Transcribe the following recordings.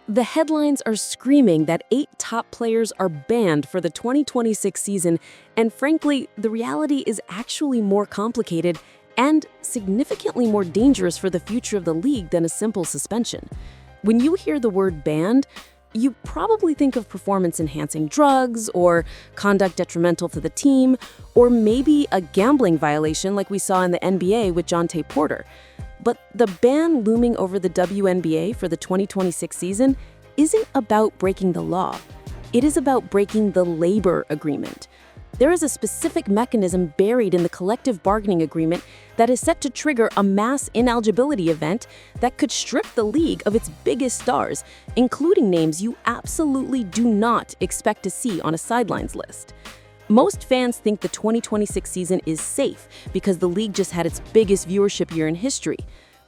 The headlines are screaming that 8 top players are banned for the 2026 season, and frankly, the reality is actually more complicated and significantly more dangerous for the future of the league than a simple suspension. When you hear the word banned, you probably think of performance-enhancing drugs or conduct detrimental to the team, or maybe a gambling violation like we saw in the NBA with Jonte Porter. But the ban looming over the WNBA for the 2026 season isn't about breaking the law. It is about breaking the labor agreement. There is a specific mechanism buried in the collective bargaining agreement that is set to trigger a mass ineligibility event that could strip the league of its biggest stars, including names you absolutely do not expect to see on a sidelines list. Most fans think the 2026 season is safe because the league just had its biggest viewership year in history.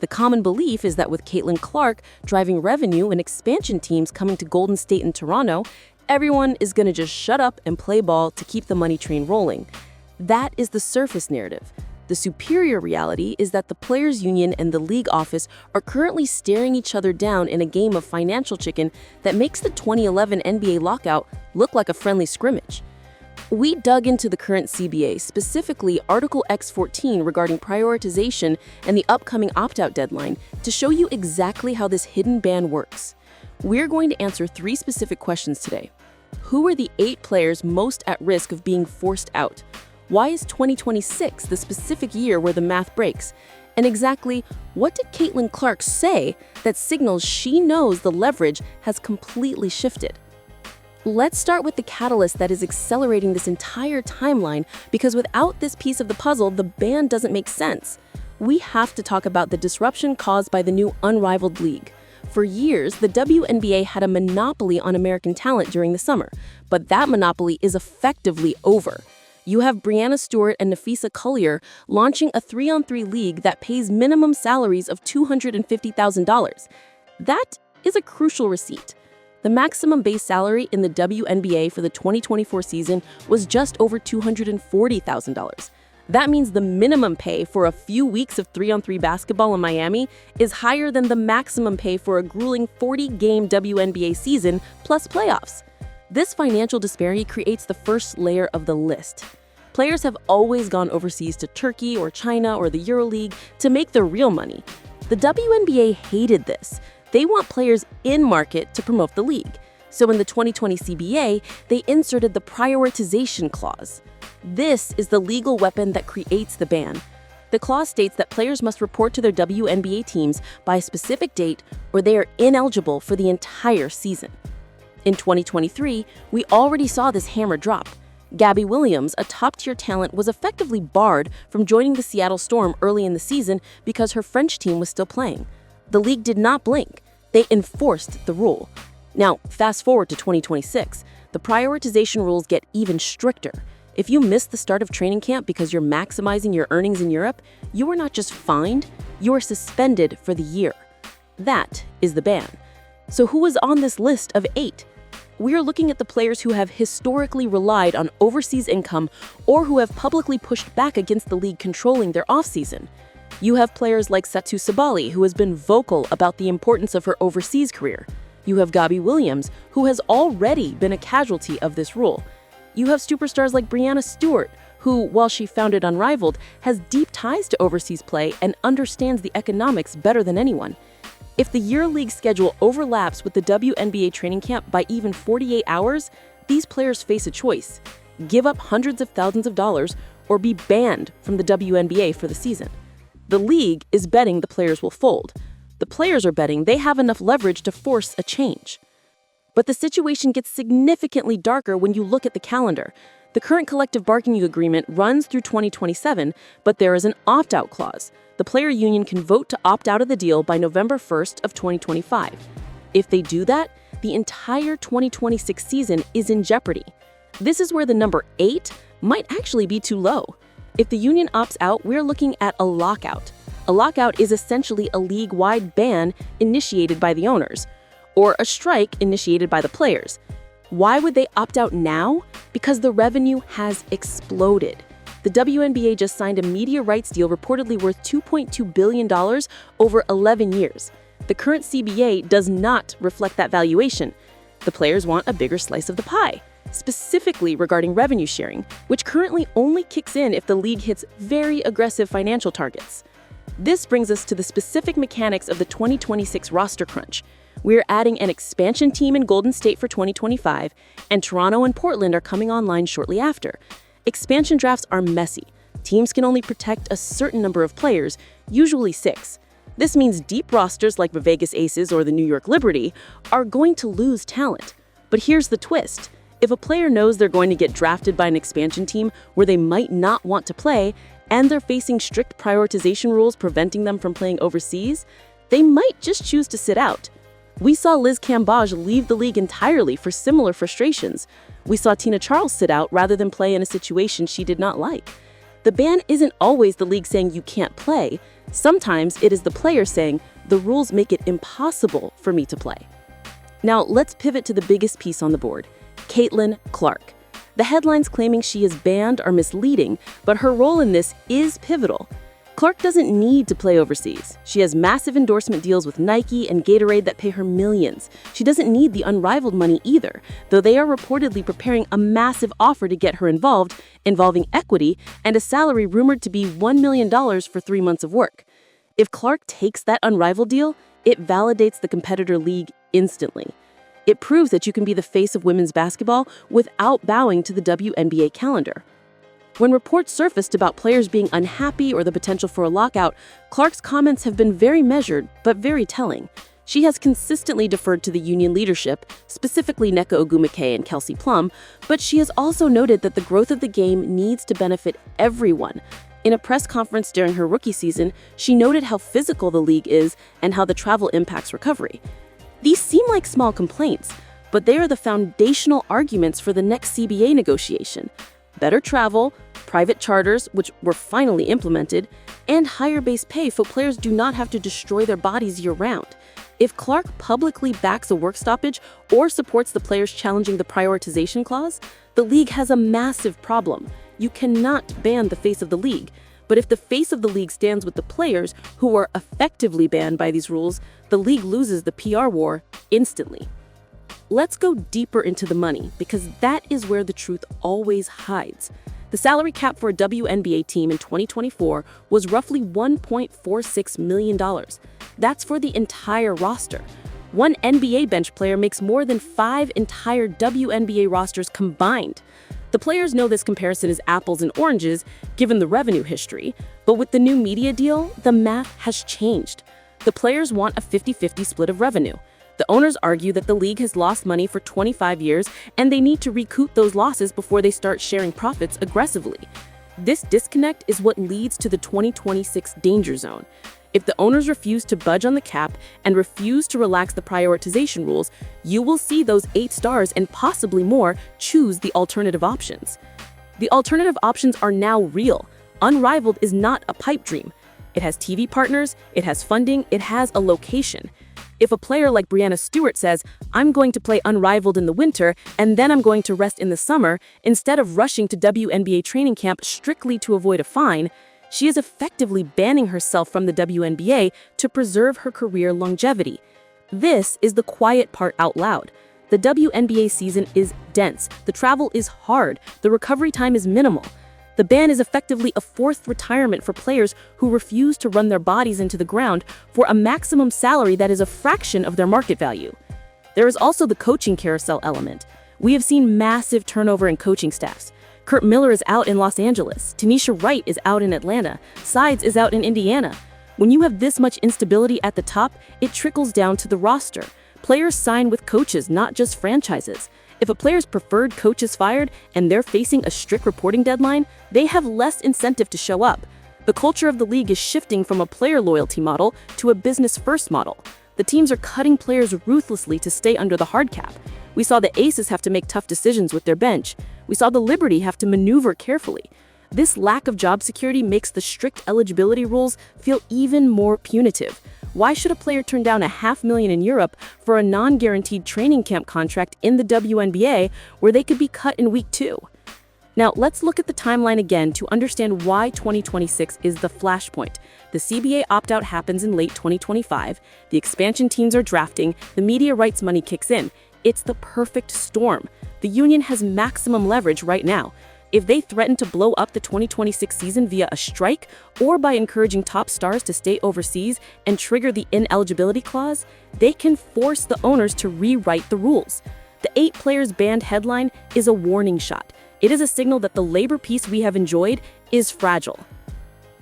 The common belief is that with Caitlin Clark driving revenue and expansion teams coming to Golden State and Toronto, everyone is going to just shut up and play ball to keep the money train rolling. That is the surface narrative. The superior reality is that the players' union and the league office are currently staring each other down in a game of financial chicken that makes the 2011 NBA lockout look like a friendly scrimmage. We dug into the current CBA, specifically Article X14 regarding prioritization and the upcoming opt-out deadline, to show you exactly how this hidden ban works. We're going to answer 3 specific questions today. Who are the 8 players most at risk of being forced out? Why is 2026 the specific year where the math breaks? And exactly what did Caitlin Clark say that signals she knows the leverage has completely shifted? Let's start with the catalyst that is accelerating this entire timeline, because without this piece of the puzzle, the ban doesn't make sense. We have to talk about the disruption caused by the new Unrivaled League. For years, the WNBA had a monopoly on American talent during the summer, but that monopoly is effectively over. You have Breanna Stewart and Nafisa Collier launching a 3-on-3 league that pays minimum salaries of $250,000. That is a crucial receipt. The maximum base salary in the WNBA for the 2024 season was just over $240,000. That means the minimum pay for a few weeks of 3-on-3 basketball in Miami is higher than the maximum pay for a grueling 40-game WNBA season plus playoffs. This financial disparity creates the first layer of the list. Players have always gone overseas to Turkey or China or the EuroLeague to make their real money. The WNBA hated this. They want players in market to promote the league. So in the 2020 CBA, they inserted the prioritization clause. This is the legal weapon that creates the ban. The clause states that players must report to their WNBA teams by a specific date or they are ineligible for the entire season. In 2023, we already saw this hammer drop. Gabby Williams, a top-tier talent, was effectively barred from joining the Seattle Storm early in the season because her French team was still playing. The league did not blink. They enforced the rule. Now, fast forward to 2026, the prioritization rules get even stricter. If you miss the start of training camp because you're maximizing your earnings in Europe, you are not just fined, you are suspended for the year. That is the ban. So who is on this list of 8? We are looking at the players who have historically relied on overseas income or who have publicly pushed back against the league controlling their offseason. You have players like Satou Sabally, who has been vocal about the importance of her overseas career. You have Gabby Williams, who has already been a casualty of this rule. You have superstars like Breanna Stewart, who, while she founded Unrivaled, has deep ties to overseas play and understands the economics better than anyone. If the EuroLeague schedule overlaps with the WNBA training camp by even 48 hours, these players face a choice: give up hundreds of thousands of dollars or be banned from the WNBA for the season. The league is betting the players will fold. The players are betting they have enough leverage to force a change. But the situation gets significantly darker when you look at the calendar. The current collective bargaining agreement runs through 2027, but there is an opt-out clause. The player union can vote to opt out of the deal by November 1st of 2025. If they do that, the entire 2026 season is in jeopardy. This is where the number 8 might actually be too low. If the union opts out, we're looking at a lockout. A lockout is essentially a league-wide ban initiated by the owners, or a strike initiated by the players. Why would they opt out now? Because the revenue has exploded. The WNBA just signed a media rights deal reportedly worth $2.2 billion over 11 years. The current CBA does not reflect that valuation. The players want a bigger slice of the pie, specifically regarding revenue sharing, which currently only kicks in if the league hits very aggressive financial targets. This brings us to the specific mechanics of the 2026 roster crunch. We're adding an expansion team in Golden State for 2025, and Toronto and Portland are coming online shortly after. Expansion drafts are messy. Teams can only protect a certain number of players, usually 6. This means deep rosters like the Vegas Aces or the New York Liberty are going to lose talent. But here's the twist. If a player knows they're going to get drafted by an expansion team where they might not want to play, and they're facing strict prioritization rules preventing them from playing overseas, they might just choose to sit out. We saw Liz Cambage leave the league entirely for similar frustrations. We saw Tina Charles sit out rather than play in a situation she did not like. The ban isn't always the league saying you can't play. Sometimes it is the player saying, the rules make it impossible for me to play. Now let's pivot to the biggest piece on the board, Caitlin Clark. The headlines claiming she is banned are misleading, but her role in this is pivotal. Clark doesn't need to play overseas. She has massive endorsement deals with Nike and Gatorade that pay her millions. She doesn't need the Unrivaled money either, though they are reportedly preparing a massive offer to get her involved, involving equity and a salary rumored to be $1 million for 3 months of work. If Clark takes that Unrivaled deal, it validates the competitor league instantly. It proves that you can be the face of women's basketball without bowing to the WNBA calendar. When reports surfaced about players being unhappy or the potential for a lockout, Clark's comments have been very measured, but very telling. She has consistently deferred to the union leadership, specifically Nneka Ogwumike and Kelsey Plum, but she has also noted that the growth of the game needs to benefit everyone. In a press conference during her rookie season, she noted how physical the league is and how the travel impacts recovery. These seem like small complaints, but they are the foundational arguments for the next CBA negotiation. Better travel, private charters, which were finally implemented, and higher base pay so players do not have to destroy their bodies year-round. If Clark publicly backs a work stoppage or supports the players challenging the prioritization clause, the league has a massive problem. You cannot ban the face of the league. But if the face of the league stands with the players who are effectively banned by these rules, the league loses the PR war instantly. Let's go deeper into the money, because that is where the truth always hides. The salary cap for a WNBA team in 2024 was roughly $1.46 million. That's for the entire roster. One NBA bench player makes more than 5 entire WNBA rosters combined. The players know this comparison is apples and oranges, given the revenue history, but with the new media deal, the math has changed. The players want a 50-50 split of revenue. The owners argue that the league has lost money for 25 years and they need to recoup those losses before they start sharing profits aggressively. This disconnect is what leads to the 2026 danger zone. If the owners refuse to budge on the cap and refuse to relax the prioritization rules, you will see those 8 stars and possibly more choose the alternative options. The alternative options are now real. Unrivaled is not a pipe dream. It has TV partners, it has funding, it has a location. If a player like Breanna Stewart says, I'm going to play Unrivaled in the winter and then I'm going to rest in the summer, instead of rushing to WNBA training camp strictly to avoid a fine, she is effectively banning herself from the WNBA to preserve her career longevity. This is the quiet part out loud. The WNBA season is dense, the travel is hard, the recovery time is minimal. The ban is effectively a forced retirement for players who refuse to run their bodies into the ground for a maximum salary that is a fraction of their market value. There is also the coaching carousel element. We have seen massive turnover in coaching staffs. Kurt Miller is out in Los Angeles. Tanisha Wright is out in Atlanta. Sides is out in Indiana. When you have this much instability at the top, it trickles down to the roster. Players sign with coaches, not just franchises. If a player's preferred coach is fired and they're facing a strict reporting deadline, they have less incentive to show up. The culture of the league is shifting from a player loyalty model to a business-first model. The teams are cutting players ruthlessly to stay under the hard cap. We saw the Aces have to make tough decisions with their bench. We saw the Liberty have to maneuver carefully. This lack of job security makes the strict eligibility rules feel even more punitive. Why should a player turn down $500,000 in Europe for a non-guaranteed training camp contract in the WNBA where they could be cut in week 2? Now, let's look at the timeline again to understand why 2026 is the flashpoint. The CBA opt-out happens in late 2025, the expansion teams are drafting, the media rights money kicks in. It's the perfect storm. The union has maximum leverage right now. If they threaten to blow up the 2026 season via a strike or by encouraging top stars to stay overseas and trigger the ineligibility clause, they can force the owners to rewrite the rules. The 8 players banned headline is a warning shot. It is a signal that the labor peace we have enjoyed is fragile.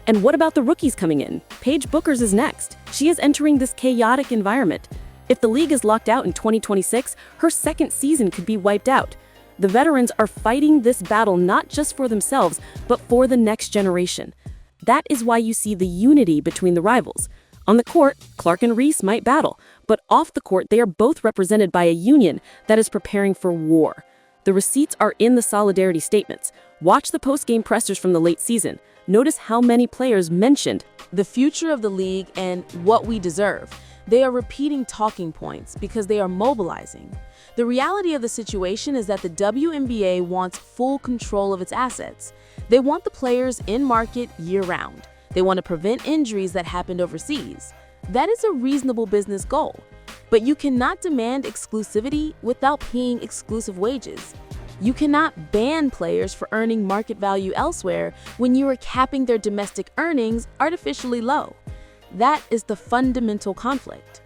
And what about the rookies coming in? Paige Bueckers is next. She is entering this chaotic environment. If the league is locked out in 2026, her second season could be wiped out. The veterans are fighting this battle not just for themselves, but for the next generation. That is why you see the unity between the rivals. On the court, Clark and Reese might battle, but off the court, they are both represented by a union that is preparing for war. The receipts are in the solidarity statements. Watch the post-game pressers from the late season. Notice how many players mentioned the future of the league and what we deserve. They are repeating talking points because they are mobilizing. The reality of the situation is that the WNBA wants full control of its assets. They want the players in market year-round. They want to prevent injuries that happened overseas. That is a reasonable business goal. But you cannot demand exclusivity without paying exclusive wages. You cannot ban players for earning market value elsewhere when you are capping their domestic earnings artificially low. That is the fundamental conflict.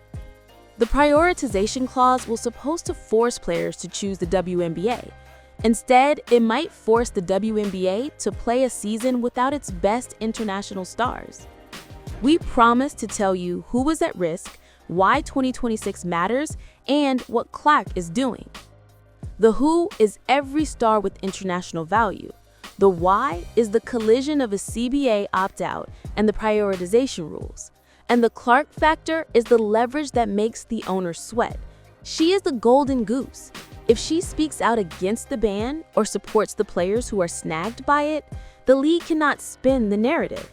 The prioritization clause was supposed to force players to choose the WNBA. Instead, it might force the WNBA to play a season without its best international stars. We promise to tell you who is at risk, why 2026 matters, and what Clark is doing. The who is every star with international value. The why is the collision of a CBA opt-out and the prioritization rules. And the Clark factor is the leverage that makes the owner sweat. She is the golden goose. If she speaks out against the ban or supports the players who are snagged by it, the league cannot spin the narrative.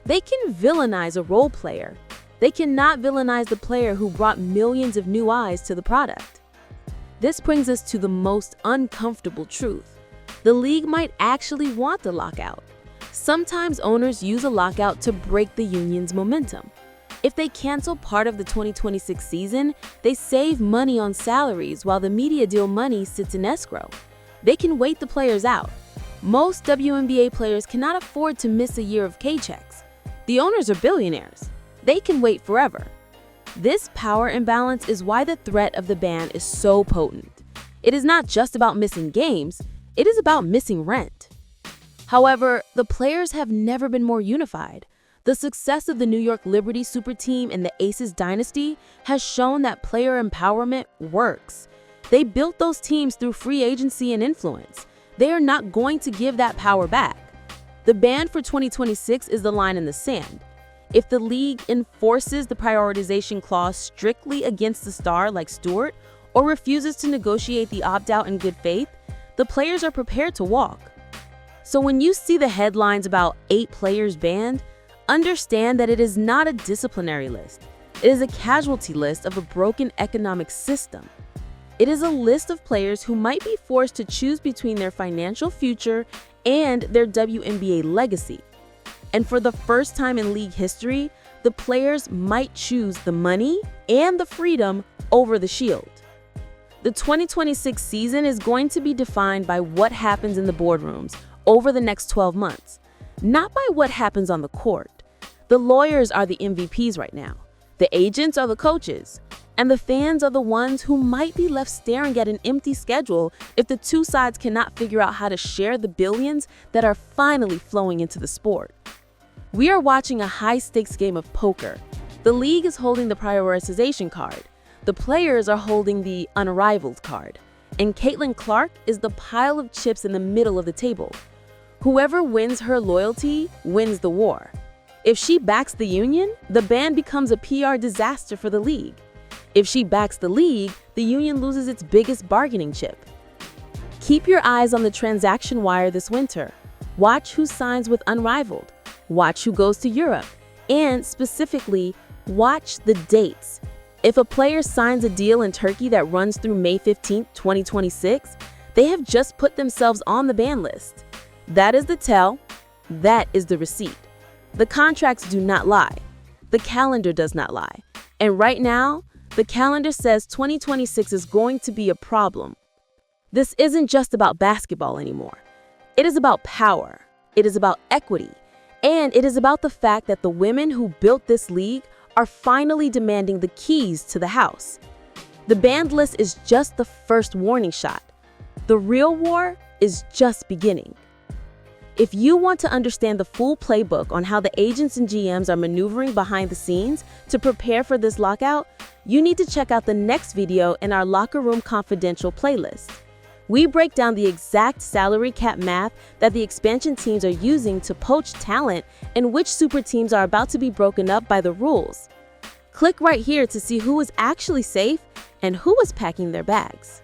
They can villainize a role player. They cannot villainize the player who brought millions of new eyes to the product. This brings us to the most uncomfortable truth. The league might actually want the lockout. Sometimes owners use a lockout to break the union's momentum. If they cancel part of the 2026 season, they save money on salaries while the media deal money sits in escrow. They can wait the players out. Most WNBA players cannot afford to miss a year of paychecks. The owners are billionaires. They can wait forever. This power imbalance is why the threat of the ban is so potent. It is not just about missing games, it is about missing rent. However, the players have never been more unified. The success of the New York Liberty super team and the Aces dynasty has shown that player empowerment works. They built those teams through free agency and influence. They are not going to give that power back. The ban for 2026 is the line in the sand. If the league enforces the prioritization clause strictly against the star like Stewart or refuses to negotiate the opt-out in good faith, the players are prepared to walk. So when you see the headlines about 8 players banned, understand that it is not a disciplinary list. It is a casualty list of a broken economic system. It is a list of players who might be forced to choose between their financial future and their WNBA legacy. And for the first time in league history, the players might choose the money and the freedom over the shield. The 2026 season is going to be defined by what happens in the boardrooms over the next 12 months, not by what happens on the court. The lawyers are the MVPs right now. The agents are the coaches. And the fans are the ones who might be left staring at an empty schedule if the two sides cannot figure out how to share the billions that are finally flowing into the sport. We are watching a high-stakes game of poker. The league is holding the prioritization card. The players are holding the unrivaled card. And Caitlin Clark is the pile of chips in the middle of the table. Whoever wins her loyalty wins the war. If she backs the union, the ban becomes a PR disaster for the league. If she backs the league, the union loses its biggest bargaining chip. Keep your eyes on the transaction wire this winter. Watch who signs with Unrivaled. Watch who goes to Europe. And specifically, watch the dates. If a player signs a deal in Turkey that runs through May 15, 2026, they have just put themselves on the ban list. That is the tell. That is the receipt. The contracts do not lie. The calendar does not lie. And right now, the calendar says 2026 is going to be a problem. This isn't just about basketball anymore. It is about power. It is about equity. And it is about the fact that the women who built this league are finally demanding the keys to the house. The banned list is just the first warning shot. The real war is just beginning. If you want to understand the full playbook on how the agents and GMs are maneuvering behind the scenes to prepare for this lockout, you need to check out the next video in our Locker Room Confidential playlist. We break down the exact salary cap math that the expansion teams are using to poach talent and which super teams are about to be broken up by the rules. Click right here to see who is actually safe and who is packing their bags.